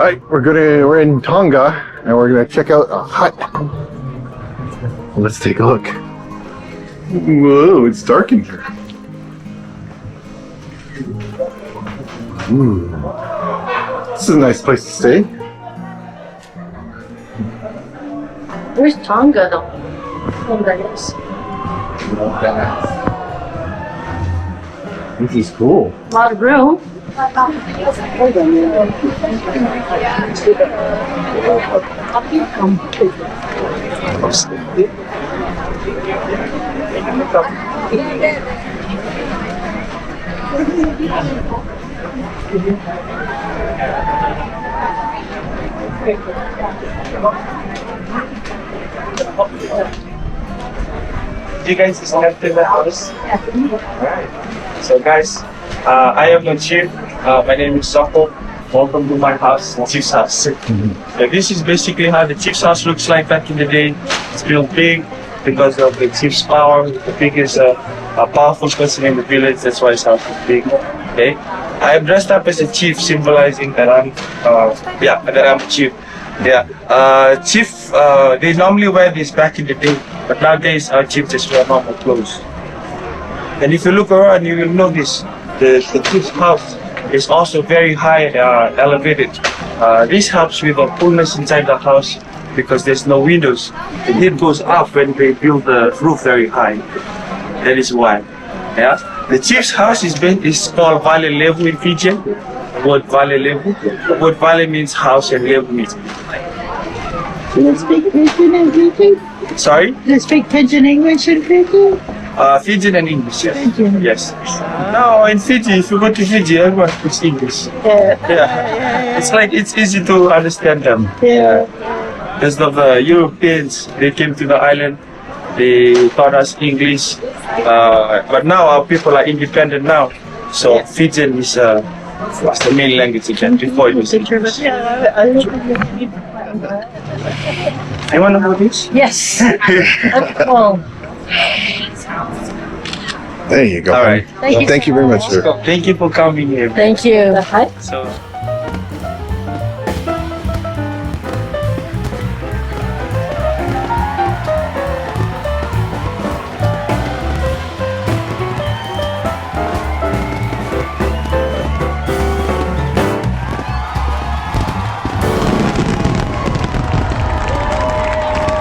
Alright, we're in Tonga and we're gonna check out a hut. Let's take a look. Whoa, it's dark in here. This is a nice place to stay. Where's Tonga though? Tonga is. This is cool. A lot of room. You guys slept in the house? Alright. So guys, I am the chief. My name is Sako. Welcome to my house, the chief's house. This is basically how the chief's house looks like back in the day. It's built big because of the chief's power. The biggest a powerful person in the village. That's why his house is big. Okay. I am dressed up as a chief, symbolizing that I'm that I'm a chief. Yeah, chief, they normally wear this back in the day, but nowadays our chief just wear normal clothes. And if you look around, you will notice the chief's house is also very high, elevated. This helps with the coolness inside the house because there's no windows. The heat goes up when they build the roof very high. That is why. Yeah, the chief's house is called Vale Levu in Fijian. The word Vale Levu. The word Vale means house and Levu means. Do you speak Fijian and Fiji? Sorry? Do you speak Fijian English and Fiji? Fijian and English, yes. Fijian. Yes. No, in Fiji, if you go to Fiji, everyone speaks English. Yeah. It's like, it's easy to understand them. Yeah. Because of the Europeans, they came to the island, they taught us English. But now our people are independent now. So Fijian is the main language again, before it was English. You want to know this? Yes. Well, There you go. All right. Thank you very much, sir. Thank you for coming here. thank you. So.